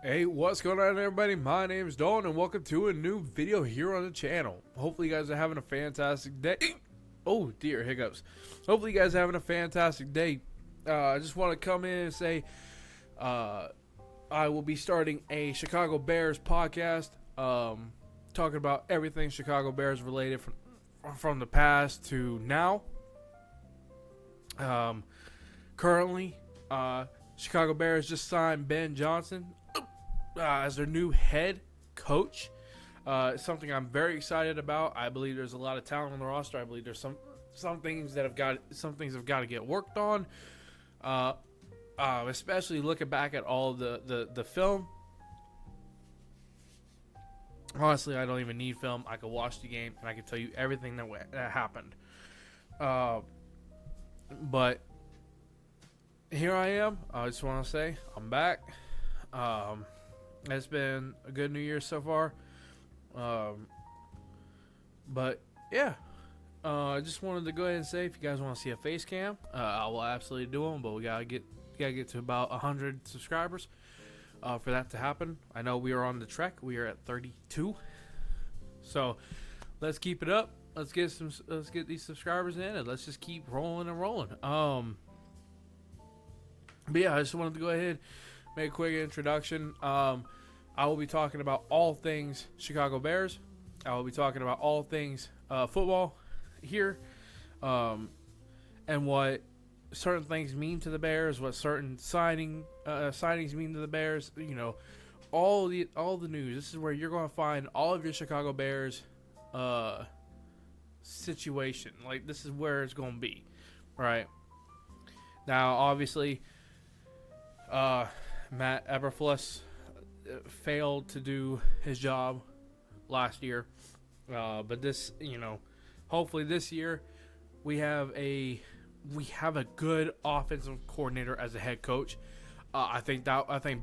Hey, what's going on, everybody? My name is Dalton, and welcome to a new video here on the channel. Hopefully, you guys are having a fantastic day. Oh, dear, hiccups. Hopefully, you guys are having a fantastic day. I just want to come in and say I will be starting a Chicago Bears podcast, talking about everything Chicago Bears related from the past to now. Currently, Chicago Bears just signed Ben Johnson as their new head coach. It's something I'm very excited about. I believe there's a lot of talent on the roster. I believe there's some things that have got to get worked on. Especially looking back at all the film. Honestly, I don't even need film. I could watch the game and I can tell you everything that happened. But here I am. I just want to say I'm back. It's been a good New Year so far. But yeah, I just wanted to go ahead and say, if you guys want to see a face cam, I will absolutely do them. But we gotta get to about 100 subscribers for that to happen. I know we are on the trek. We are at 32. So let's keep it up. Let's get these subscribers in, and let's just keep rolling and rolling. But yeah, I just wanted to go ahead, make a quick introduction. I will be talking about all things Chicago Bears. I will be talking about all things football here, and what certain things mean to the Bears, what certain signings mean to the Bears. You know, all the news. This is where you're going to find all of your Chicago Bears situation. Like, this is where it's going to be, right? Now, obviously, Matt Eberflus failed to do his job last year, but this, hopefully this year we have a good offensive coordinator as a head coach. I think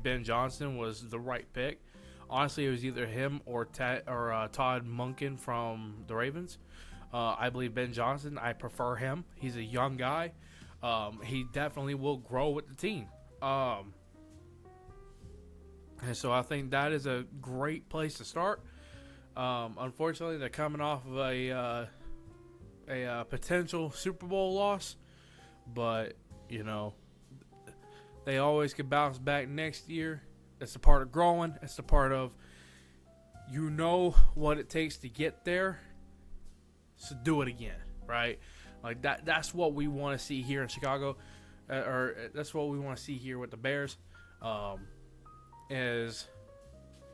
Ben Johnson was the right pick. Honestly, it was either him or Todd Monken from the Ravens. I believe Ben Johnson. I prefer him. He's a young guy. He definitely will grow with the team. And so I think that is a great place to start. Unfortunately, they're coming off of a potential Super Bowl loss, but they always could bounce back next year. It's a part of growing. It's a part of what it takes to get there. So do it again, right? Like that. That's what we want to see here in Chicago, or that's what we want to see here with the Bears. Is,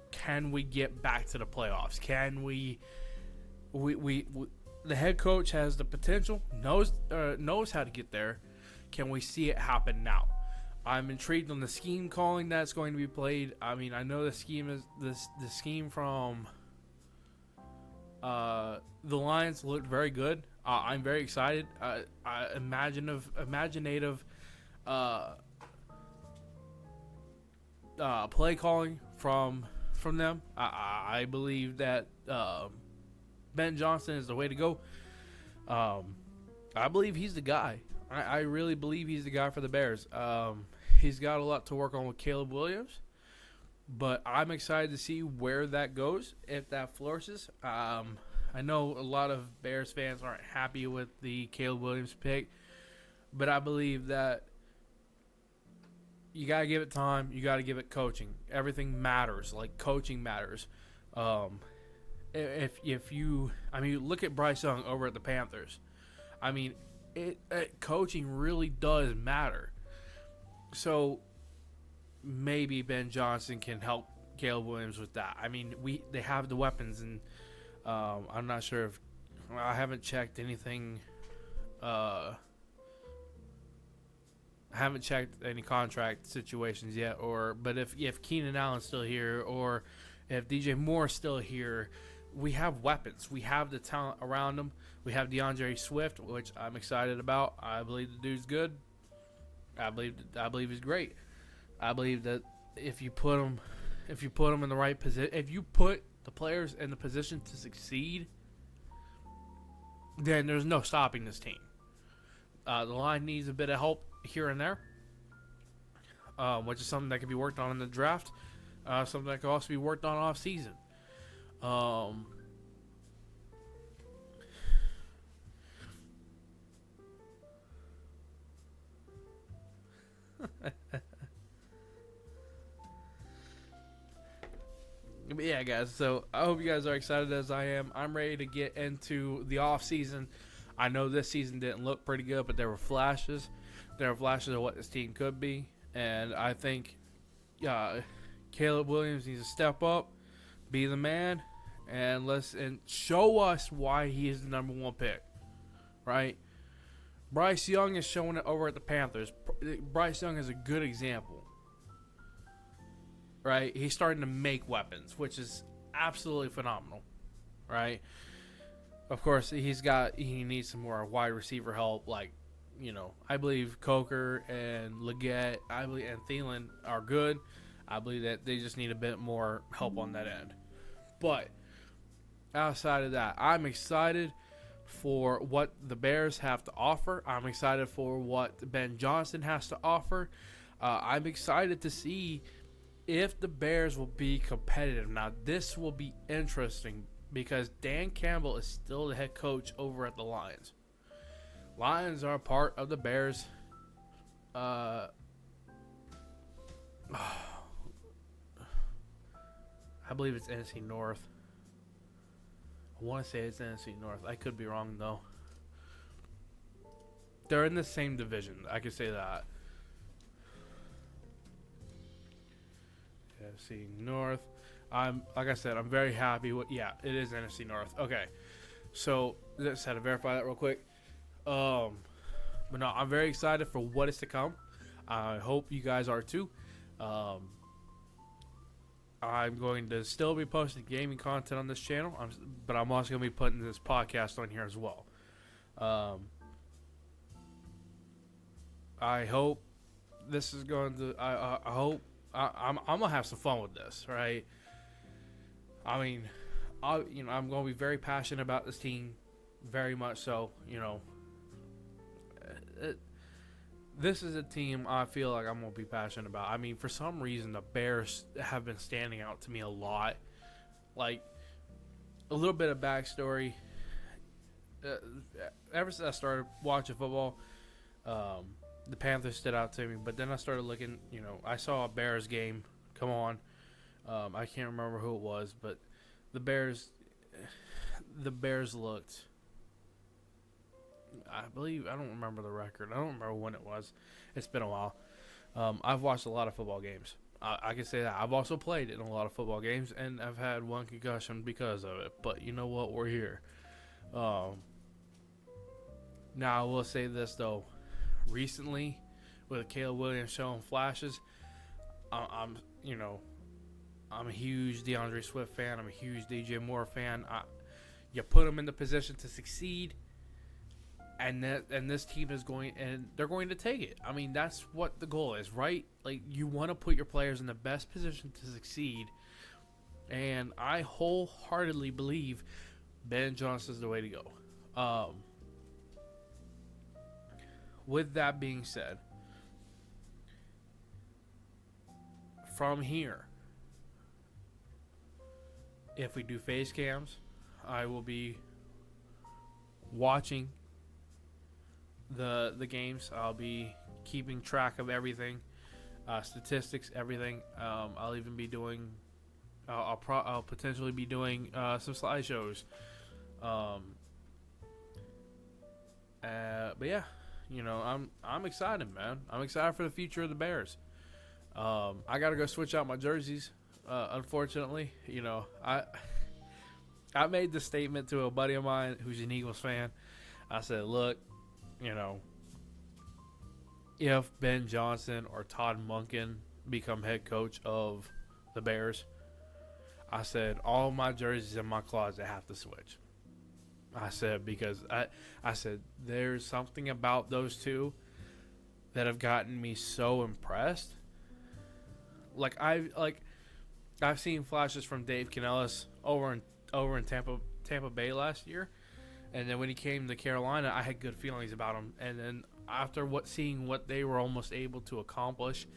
can we get back to the playoffs? Can we the head coach has the potential, knows how to get there. Can we see it happen now? I'm intrigued on the scheme calling that's going to be played. I mean, I know the scheme is the scheme from the Lions looked very good. I'm very excited. Imaginative play calling from them. I believe that Ben Johnson is the way to go. I believe he's the guy. I really believe he's the guy for the Bears. He's got a lot to work on with Caleb Williams, but I'm excited to see where that goes, if that flourishes. I know a lot of Bears fans aren't happy with the Caleb Williams pick, but I believe that you got to give it time. You got to give it coaching. Everything matters. Like, coaching matters. If you look at Bryce Young over at the Panthers. I mean, coaching really does matter. So maybe Ben Johnson can help Caleb Williams with that. I mean, they have the weapons, and I'm not sure if I haven't checked anything. I haven't checked any contract situations yet, but if Keenan Allen's still here, or if DJ Moore's still here, we have weapons. We have the talent around them. We have DeAndre Swift, which I'm excited about. I believe the dude's good. I believe he's great. I believe that if you put him in the right position, if you put the players in the position to succeed, then there's no stopping this team. The line needs a bit of help here and there, which is something that can be worked on in the draft. something that could also be worked on off season. But yeah, guys, so I hope you guys are excited as I am. I'm ready to get into the off season. I know this season didn't look pretty good, but there were flashes. There were flashes of what this team could be, and I think Caleb Williams needs to step up, be the man, and show us why he is the number one pick, right? Bryce Young is showing it over at the Panthers. Bryce Young is a good example, right? He's starting to make weapons, which is absolutely phenomenal, right? Of course, he needs some more wide receiver help. Like, I believe Coker and Leggett, and Thielen are good. I believe that they just need a bit more help on that end. But outside of that, I'm excited for what the Bears have to offer. I'm excited for what Ben Johnson has to offer. I'm excited to see if the Bears will be competitive. Now, this will be interesting because Dan Campbell is still the head coach over at the Lions. Lions are part of the Bears. I believe it's NFC North. I want to say it's NFC North. I could be wrong, though. They're in the same division. I could say that. NFC North. Like I said, I'm very happy with. Yeah, it is NFC North. Okay, so just had to verify that real quick. But no, I'm very excited for what is to come. I hope you guys are too. I'm going to still be posting gaming content on this channel, but I'm also going to be putting this podcast on here as well. I hope this is going to. I hope I'm gonna have some fun with this, right? I mean, I'm going to be very passionate about this team, very much so. This is a team I feel like I'm going to be passionate about. I mean, for some reason, the Bears have been standing out to me a lot. Like, a little bit of backstory. Ever since I started watching football, the Panthers stood out to me. But then I started looking, I saw a Bears game come on. I can't remember who it was, but the Bears looked... I don't remember the record. I don't remember when it was. It's been a while. I've watched a lot of football games. I can say that. I've also played in a lot of football games, and I've had one concussion because of it. But you know what? We're here. Now, I will say this, though. Recently, with Caleb Williams showing flashes, I'm a huge DeAndre Swift fan. I'm a huge DJ Moore fan. You put them in the position to succeed, and this team is they're going to take it. I mean, that's what the goal is, right? Like, you want to put your players in the best position to succeed, and I wholeheartedly believe Ben Johnson is the way to go. With that being said, from here, if we do face cams, I will be watching the games. I'll be keeping track of everything, statistics, everything. I'll even be doing. I'll potentially be doing some slideshows. But yeah, I'm excited, man. I'm excited for the future of the Bears. I gotta go switch out my jerseys. Unfortunately, I made this statement to a buddy of mine who's an Eagles fan. I said, look, if Ben Johnson or Todd Monken become head coach of the Bears, I said, all my jerseys in my closet have to switch. I said, because I said, there's something about those two that have gotten me so impressed. I've seen flashes from Dave Canellis over in Tampa Bay last year, and then when he came to Carolina, I had good feelings about him. And then after seeing what they were almost able to accomplish,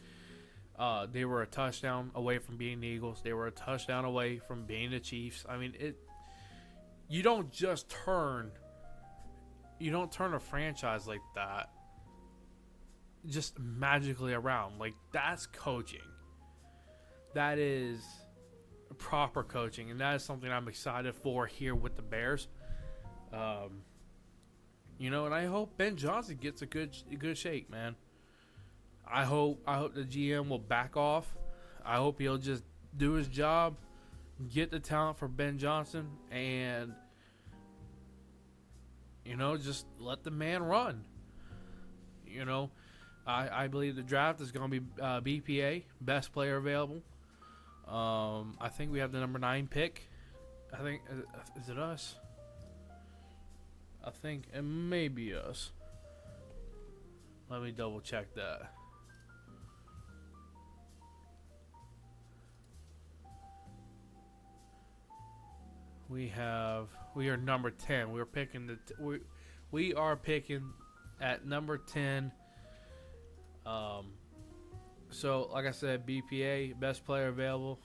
They were a touchdown away from beating the Eagles. They were a touchdown away from beating the Chiefs. I mean, you don't just turn a franchise like that just magically around. Like, that's coaching. That is proper coaching, and that is something I'm excited for here with the Bears. And I hope Ben Johnson gets a good shake, man. I hope the GM will back off. I hope he'll just do his job, get the talent for Ben Johnson, and just let the man run. I believe the draft is going to be BPA, best player available. I think we have the number 9 pick. I think, is it us? I think it may be us. Let me double check that. We are number 10. We're picking we are picking at number 10. So like I said, BPA, best player available.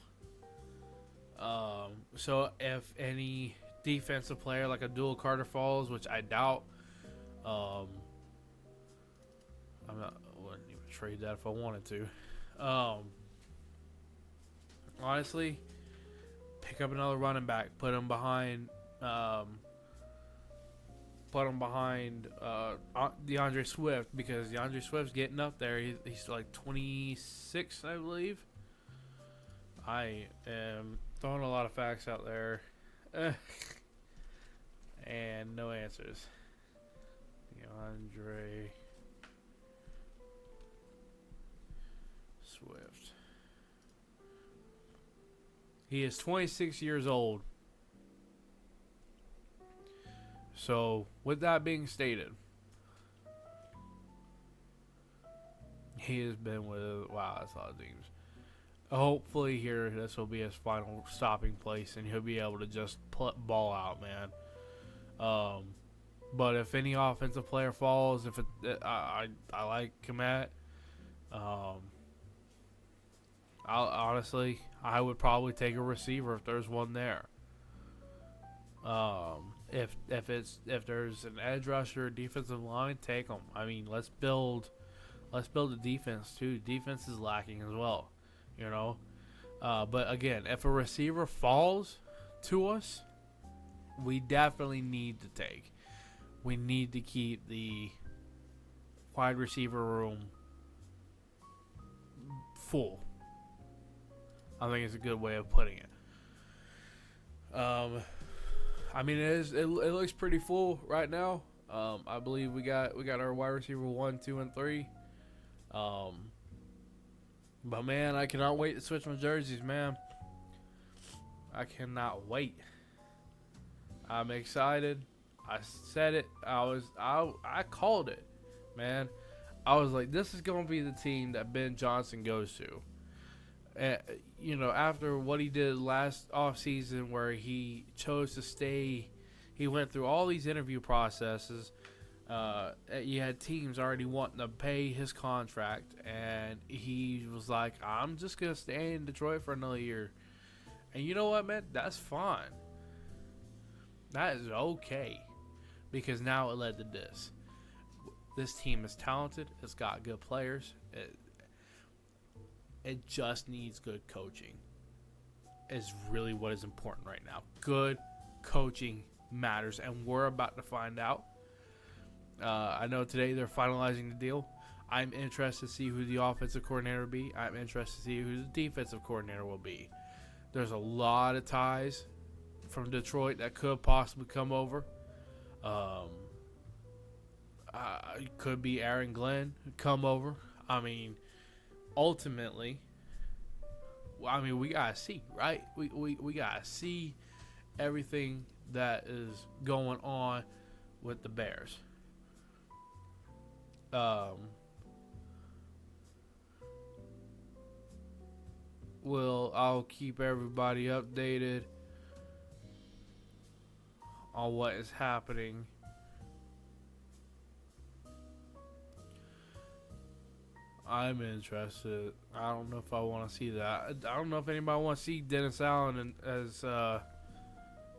So if any defensive player like a dual Carter falls, which I doubt, I wouldn't even trade that if I wanted to. Honestly, pick up another running back, put him behind DeAndre Swift, because DeAndre Swift's getting up there. He's like 26, I believe. I am throwing a lot of facts out there. And no answers. DeAndre Swift. He is 26 years old. So, with that being stated, he has been with, wow, that's a lot of teams. Hopefully here, this will be his final stopping place, and he'll be able to just ball out, man. But if any offensive player falls, I like Komet. I would probably take a receiver if there's one there. If there's an edge rusher, defensive line, take them. I mean, let's build a defense too. Defense is lacking as well, But again, if a receiver falls to us, we definitely need to take. We need to keep the wide receiver room full. I think it's a good way of putting it. I mean, it looks pretty full right now. I believe we got our wide receiver 1, 2, and 3. But man, I cannot wait to switch my jerseys, man. I cannot wait. I'm excited. I said it. I called it, man. I was like, this is gonna be the team that Ben Johnson goes to. After what he did last offseason, where he chose to stay, he went through all these interview processes. You had teams already wanting to pay his contract, and he was like, I'm just going to stay in Detroit for another year. And you know what, man? That's fine. That is okay, because now it led to this. This team is talented. It's got good players. It just needs good coaching. Is really what is important right now. Good coaching matters, and we're about to find out. I know today they're finalizing the deal. I'm interested to see who the offensive coordinator will be. I'm interested to see who the defensive coordinator will be. There's a lot of ties from Detroit that could possibly come over. It could be Aaron Glenn come over. I mean, ultimately, we gotta see, right? We gotta see everything that is going on with the Bears. I'll keep everybody updated on what is happening. I'm interested. I don't know if I want to see that. I don't know if anybody wants to see Dennis Allen as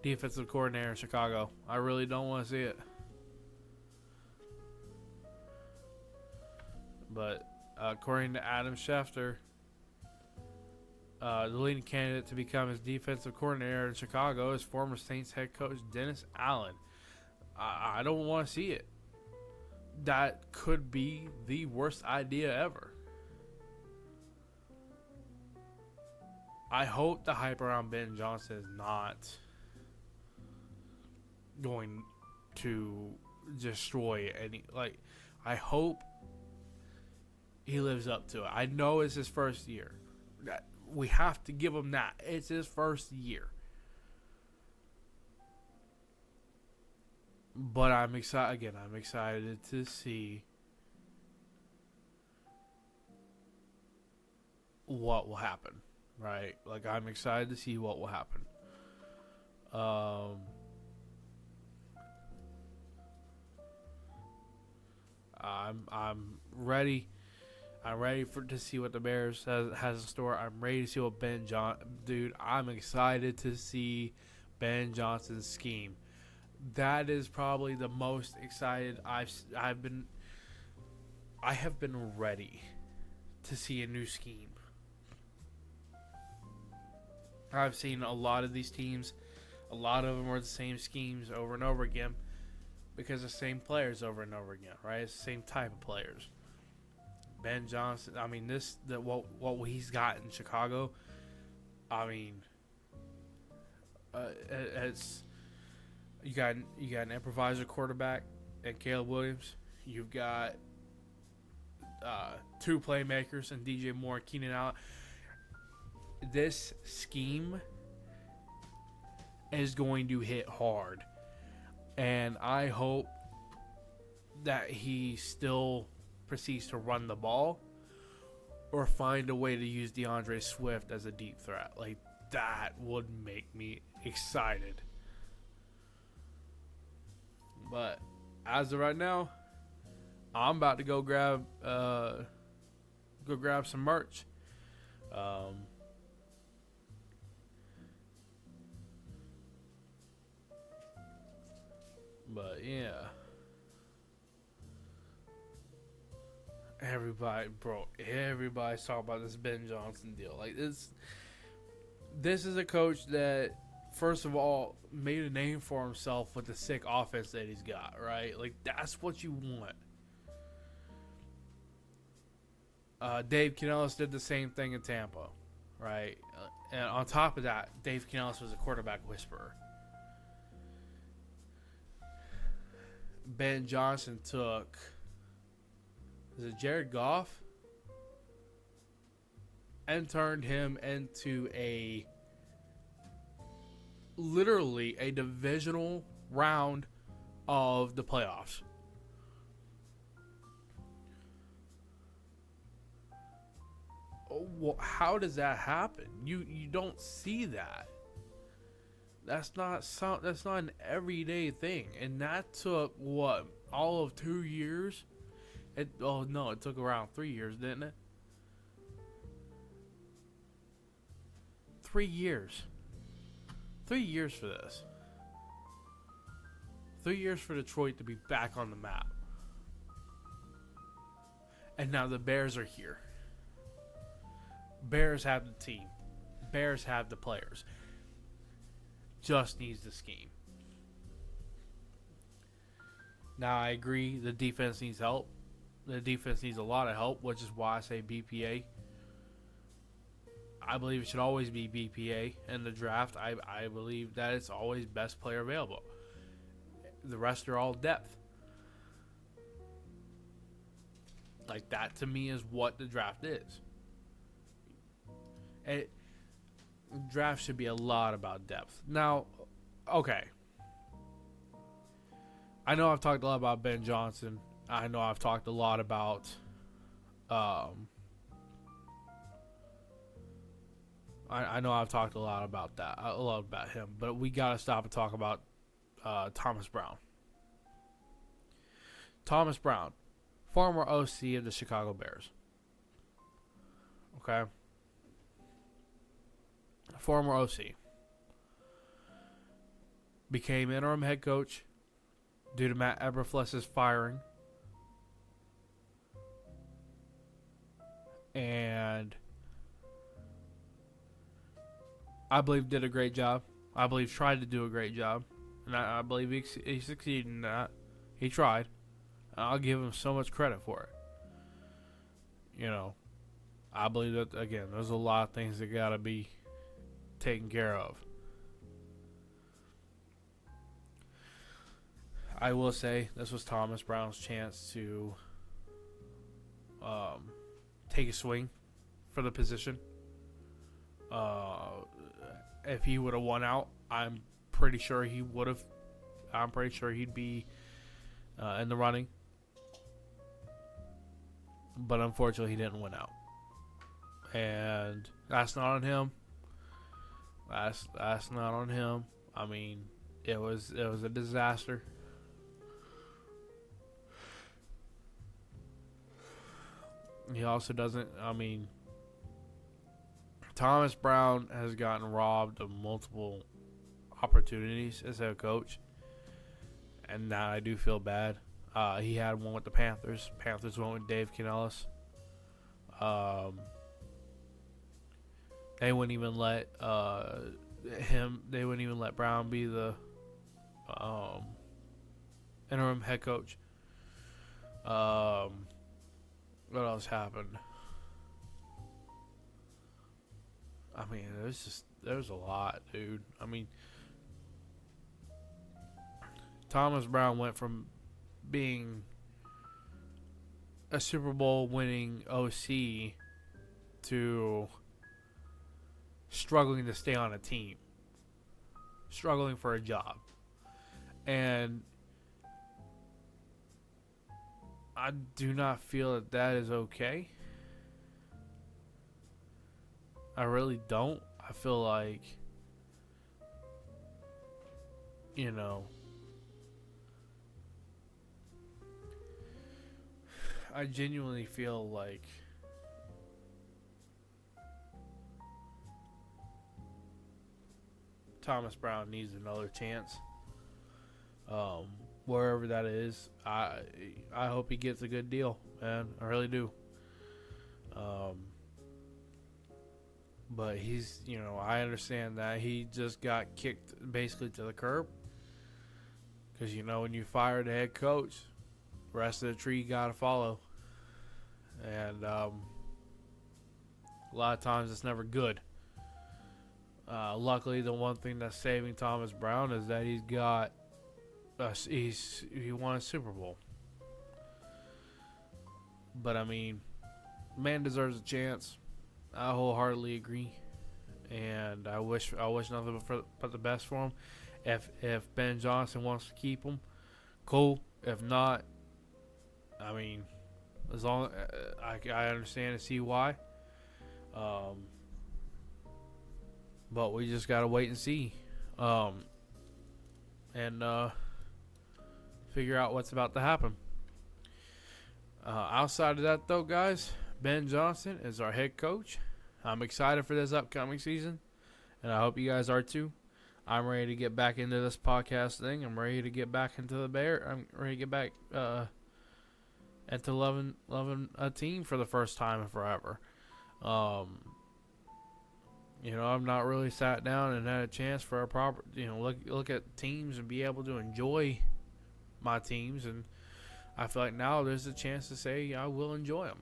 defensive coordinator in Chicago. I really don't want to see it. But according to Adam Schefter, the leading candidate to become his defensive coordinator in Chicago is former Saints head coach Dennis Allen. I don't want to see it. That could be the worst idea ever. I hope the hype around Ben Johnson is not going to destroy any. Like, I hope he lives up to it. I know it's his first year. We have to give him that. It's his first year. But I'm excited. Again, I'm excited to see what will happen. Right? Like, I'm excited to see what will happen. I'm ready. I'm ready to see what the Bears has in store. I'm ready to see what dude, I'm excited to see Ben Johnson's scheme. That is probably the most excited I have been ready to see a new scheme. I've seen a lot of these teams. A lot of them are the same schemes over and over again because the same players over and over again, right? It's the same type of players. Ben Johnson, I mean, what he's got in Chicago, I mean, it's you got an improviser quarterback and Caleb Williams. You've got two playmakers and DJ Moore and Keenan Allen. This scheme is going to hit hard, and I hope that he still proceeds to run the ball or find a way to use DeAndre Swift as a deep threat. Like, that would make me excited. But as of right now, I'm about to go grab some merch. But yeah, everybody's talking about this Ben Johnson deal. Like, this is a coach that, first of all, made a name for himself with the sick offense that he's got, right? Like, that's what you want. Dave Canellis did the same thing in Tampa, right? And on top of that, Dave Canellis was a quarterback whisperer. Ben Johnson took, is it Jared Goff? And turned him into literally a divisional round of the playoffs. Well, how does that happen? You don't see that. That's not an everyday thing, and that took what, all of 2 years? It took around 3 years, didn't it? 3 years. 3 years for this. 3 years for Detroit to be back on the map. And now the Bears are here. Bears have the team. Bears have the players. Just needs the scheme. Now, I agree the defense needs help. The defense needs a lot of help, which is why I say BPA. I believe it should always be BPA in the draft. I believe that it's always best player available. The rest are all depth. Like, that to me is what the draft is. Draft should be a lot about depth. Now, okay. I know I've talked a lot about Ben Johnson. I know I've talked a lot about I know I've talked a lot about that. A lot about him. But we got to stop and talk about Thomas Brown. Thomas Brown, former OC of the Chicago Bears. okay? Former OC. Became interim head coach due to Matt Eberfless's firing. And I believe did a great job. I believe tried to do a great job. And I believe he succeeded in that. He tried. I'll give him so much credit for it. You know, I believe that, again, there's a lot of things that got to be taken care of. I will say this was Thomas Brown's chance to take a swing for the position. If he would have won out, I'm pretty sure he would have. I'm pretty sure he'd be in the running. But unfortunately, he didn't win out. And that's not on him. That's not on him. I mean, it was a disaster. He also doesn't, I mean, Thomas Brown has gotten robbed of multiple opportunities as head coach. And now I do feel bad. He had one with the Panthers. Panthers went with Dave Canellis. They wouldn't even let They wouldn't even let Brown be the interim head coach. What else happened? I mean, there's a lot, dude. I mean, Thomas Brown went from being a Super Bowl winning OC to struggling to stay on a team, struggling for a job. And I do not feel that that is okay. I really don't. I feel like, you know, I genuinely feel like Thomas Brown needs another chance. Wherever that is, I hope he gets a good deal, man. I really do. But he's, you know, I understand that he just got kicked basically to the curb. Because, you know, when you fire the head coach, the rest of the tree got to follow. And a lot of times it's never good. Luckily, the one thing that's saving Thomas Brown is that he's got he won a Super Bowl. But I mean, man deserves a chance. I wholeheartedly agree, and I wish nothing but the best for him. If Ben Johnson wants to keep him, cool. If not, I mean, as long I understand and see why. But we just gotta wait and see, and figure out what's about to happen. Outside of that, though, guys, Ben Johnson is our head coach. I'm excited for this upcoming season, and I hope you guys are too. I'm ready to get back into this podcast thing. I'm ready to get back into the Bear. I'm ready to get back into loving a team for the first time in forever. You know, I've not really sat down and had a chance for a proper, you know, look at teams and be able to enjoy my teams, and I feel like now there's a chance to say I will enjoy them.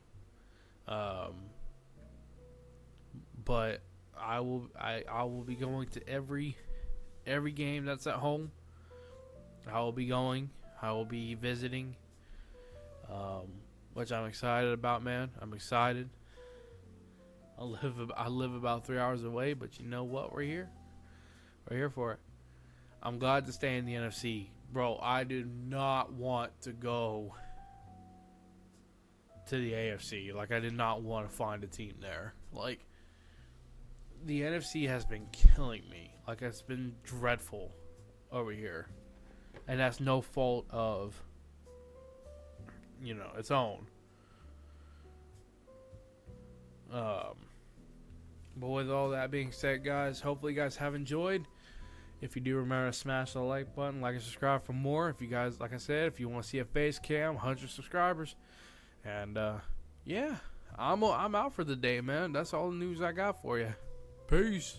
But I will be going to every game that's at home. I will be going. I will be visiting, which I'm excited about, man. I'm excited. I live about 3 hours away, but you know what? We're here. We're here for it. I'm glad to stay in the NFC. Bro, I do not want to go to the AFC. Like, I did not want to find a team there. Like, the NFC has been killing me. Like, it's been dreadful over here. And that's no fault of, you know, its own. But with all that being said, guys, hopefully you guys have enjoyed. If you do, remember to smash the like button, like and subscribe for more. If you guys, like I said, if you want to see a face cam, 100 subscribers. And yeah, I'm out for the day, man. That's all the news I got for you. Peace.